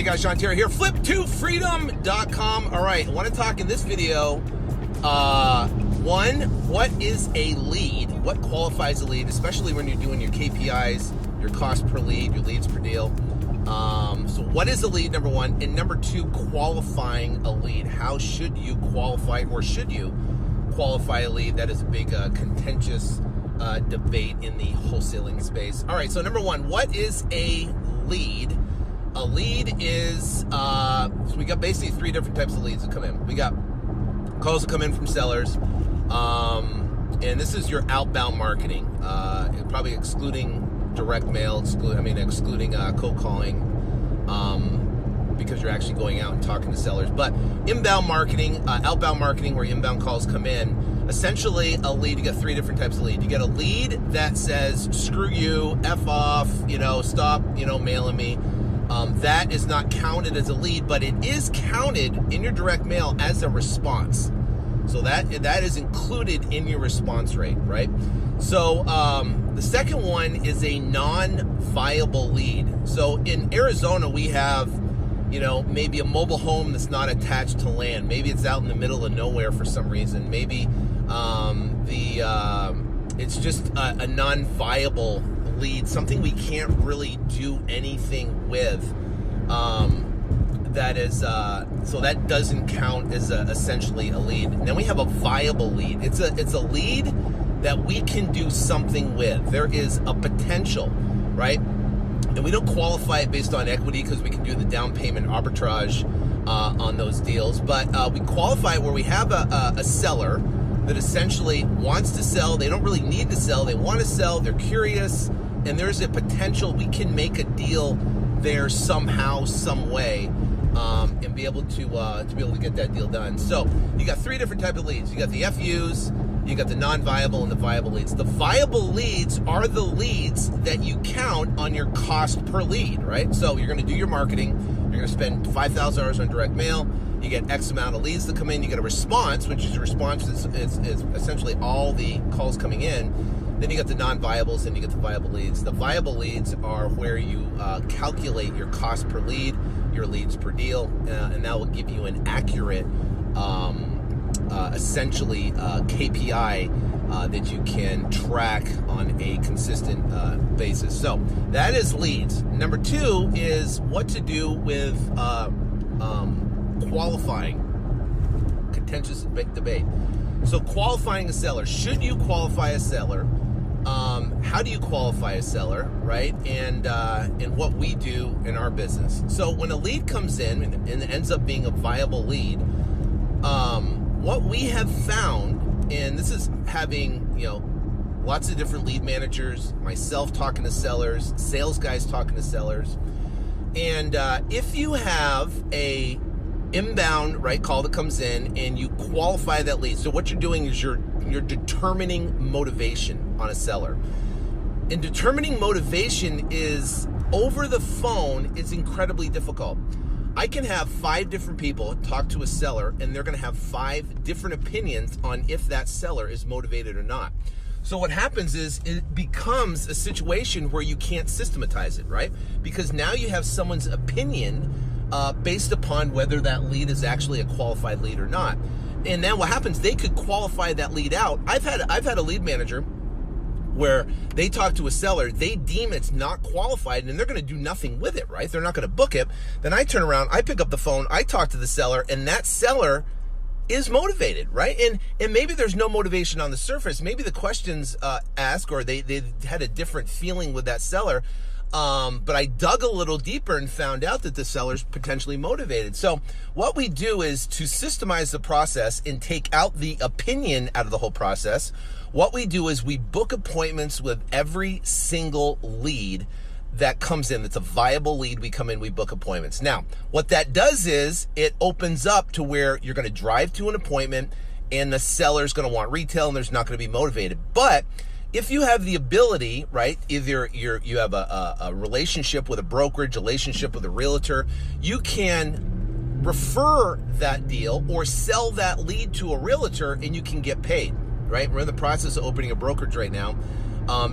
Hey guys, Sean Terry here, Flip2Freedom.com. All right, I want to talk in this video, one, what is a lead? What qualifies a lead, especially when you're doing your KPIs, your cost per lead, your leads per deal. So what is a lead, number one? And number two, qualifying a lead. How should you qualify, or should you qualify a lead? That is a big contentious debate in the wholesaling space. All right, so number one, what is a lead? A lead is, so we got basically three different types of leads that come in. We got calls that come in from sellers, and this is your outbound marketing, probably excluding direct mail, excluding cold calling, because you're actually going out and talking to sellers. But inbound marketing, outbound marketing, where inbound calls come in, essentially a lead, you get three different types of lead. You get a lead that says, screw you, F off, stop, mailing me. That is not counted as a lead, but it is counted in your direct mail as a response. So that is included in your response rate, right? So the second one is a non-viable lead. So in Arizona, we have, maybe a mobile home that's not attached to land. Maybe it's out in the middle of nowhere for some reason. Maybe it's just a non-viable lead, something we can't really do anything with. That is so that doesn't count as essentially a lead. And then we have a viable lead. It's a lead that we can do something with. There is a potential, right? And we don't qualify it based on equity because we can do the down payment arbitrage on those deals. But we qualify it where we have a seller that essentially wants to sell. They don't really need to sell. They want to sell. They're curious. And there's a potential we can make a deal there somehow, some way, and be able to get that deal done. So you got three different types of leads. You got the FUs, you got the non-viable, and the viable leads. The viable leads are the leads that you count on your cost per lead, right? So you're going to do your marketing. You're going to spend $5,000 on direct mail. You get X amount of leads that come in. You get a response, which is a response is essentially all the calls coming in. Then you got the non-viables, and you get the viable leads. The viable leads are where you calculate your cost per lead, your leads per deal, and that will give you an accurate, essentially KPI that you can track on a consistent basis. So that is leads. Number two is what to do with qualifying. Contentious debate. So qualifying a seller. Should you qualify a seller? How do you qualify a seller, right? And what we do in our business. So when a lead comes in and it ends up being a viable lead, what we have found, and this is having, lots of different lead managers, myself talking to sellers, sales guys talking to sellers, and if you have a inbound call that comes in and you qualify that lead, so what you're doing is you're determining motivation on a seller. And determining motivation is over the phone is incredibly difficult. I can have 5 different people talk to a seller and they're going to have 5 different opinions on if that seller is motivated or not. So what happens is it becomes a situation where you can't systematize it, right? Because now you have someone's opinion based upon whether that lead is actually a qualified lead or not. And then what happens, they could qualify that lead out. I've had a lead manager where they talk to a seller, they deem it's not qualified, and they're going to do nothing with it, right? They're not going to book it. Then I turn around, I pick up the phone, I talk to the seller, and that seller is motivated, right? And maybe there's no motivation on the surface. Maybe the questions asked, or they had a different feeling with that seller. But I dug a little deeper and found out that the seller's potentially motivated. So what we do is to systemize the process and take out the opinion out of the whole process. What we do is we book appointments with every single lead that comes in. That's a viable lead. We come in, we book appointments. Now, what that does is it opens up to where you're going to drive to an appointment and the seller's going to want retail and there's not going to be motivated. But if you have the ability, right, either you have a relationship with a brokerage, a relationship with a realtor, you can refer that deal or sell that lead to a realtor and you can get paid, right? We're in the process of opening a brokerage right now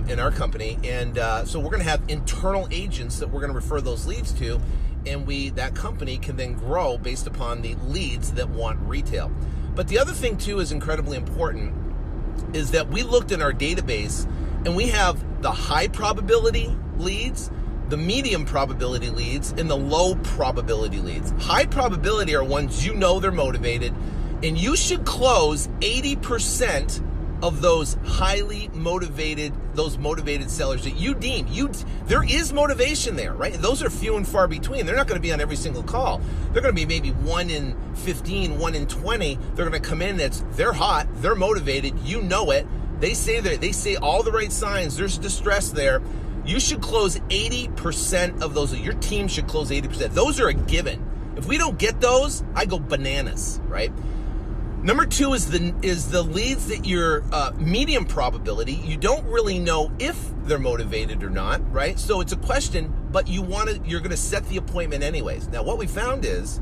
in our company. And so we're going to have internal agents that we're going to refer those leads to. and that company can then grow based upon the leads that want retail. But the other thing too is incredibly important is that we looked in our database and we have the high probability leads, the medium probability leads, and the low probability leads. High probability are ones you know they're motivated, and you should close 80% of those highly motivated, those motivated sellers that you deem. There is motivation there, right? Those are few and far between. They're not going to be on every single call. They're going to be maybe 1 in 15, 1 in 20. They're going to come in, they're hot, they're motivated, you know it. They say all the right signs, there's distress there. You should close 80% of those. Your team should close 80%. Those are a given. If we don't get those, I go bananas, right? Number 2 is the leads that you're medium probability. You don't really know if they're motivated or not, right? So it's a question, but you're going to set the appointment anyways. Now, what we found is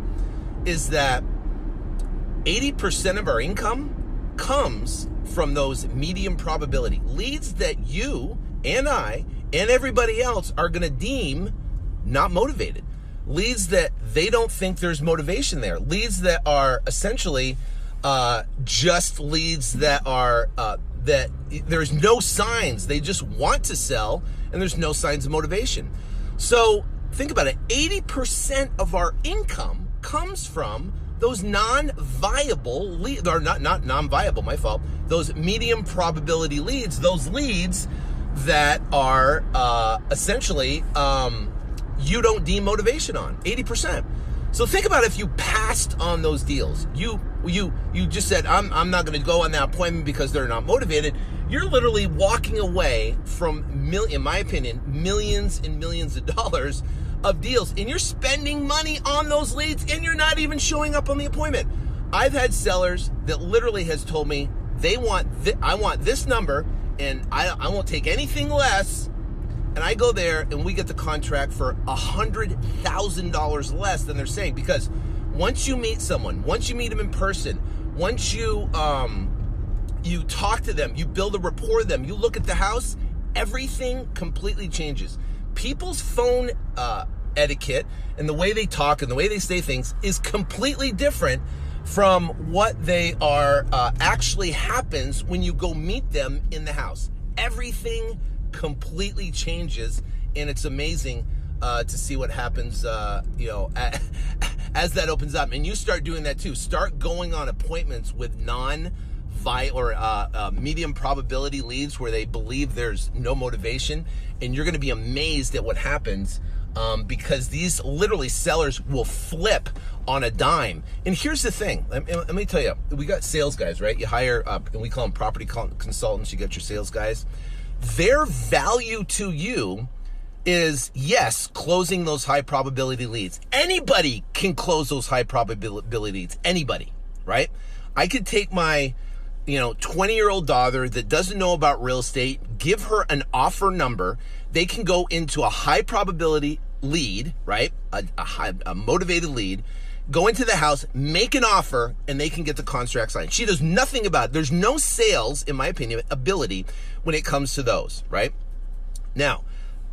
that 80% of our income comes from those medium probability leads that you and I and everybody else are going to deem not motivated. Leads that they don't think there's motivation there. Leads that are essentially just leads that are that there's no signs. They just want to sell, and there's no signs of motivation. So think about it. 80% of our income comes from those non-viable leads, or not non-viable, my fault. Those medium probability leads. Those leads that are essentially you don't deem motivation on. 80%. So think about if you passed on those deals. You just said, I'm not going to go on that appointment because they're not motivated. You're literally walking away from, in my opinion, millions and millions of dollars of deals, and you're spending money on those leads, and you're not even showing up on the appointment. I've had sellers that literally has told me I want this number, and I won't take anything less. And I go there and we get the contract for $100,000 less than they're saying, because once you meet someone, once you meet them in person, once you talk to them, you build a rapport with them, you look at the house, everything completely changes. People's phone etiquette and the way they talk and the way they say things is completely different from what they are actually happens when you go meet them in the house. Everything completely changes, and it's amazing to see what happens as that opens up. And you start doing that too. Start going on appointments with medium probability leads where they believe there's no motivation, and you're going to be amazed at what happens, because these literally sellers will flip on a dime. And here's the thing, let me tell you, we got sales guys, right? You hire and we call them property consultants. You get your sales guys. Their value to you is, yes, closing those high probability leads. Anybody can close those high probability leads. Anybody, right? I could take my 20-year-old daughter that doesn't know about real estate, give her an offer number. They can go into a high probability lead, right? A motivated lead, go into the house, make an offer, and they can get the contract signed. She does nothing about it. There's no sales, in my opinion, ability when it comes to those, right? Now,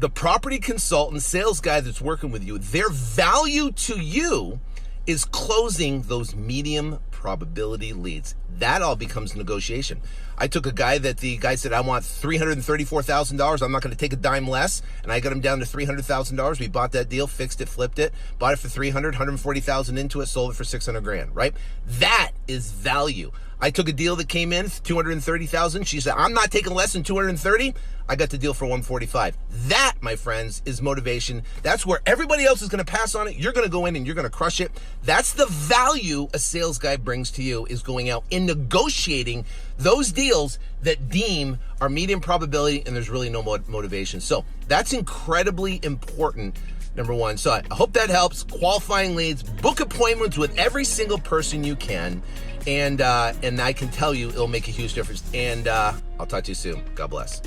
the property consultant, sales guy that's working with you, their value to you is closing those medium probability leads. That all becomes negotiation. I took a guy that the guy said, I want $334,000. I'm not going to take a dime less. And I got him down to $300,000. We bought that deal, fixed it, flipped it, bought it for $300,000, $140,000 into it, sold it for $600,000, right? That is value. I took a deal that came in $230,000. She said, I'm not taking less than $230,000. I got the deal for $145,000. That, my friends, is motivation. That's where everybody else is going to pass on it. You're going to go in and you're going to crush it. That's the value a sales guy brings to you, is going out and negotiating those deals that deem are medium probability and there's really no motivation. So that's incredibly important. Number one. So I hope that helps. Qualifying leads, book appointments with every single person you can. And I can tell you it'll make a huge difference. And I'll talk to you soon. God bless.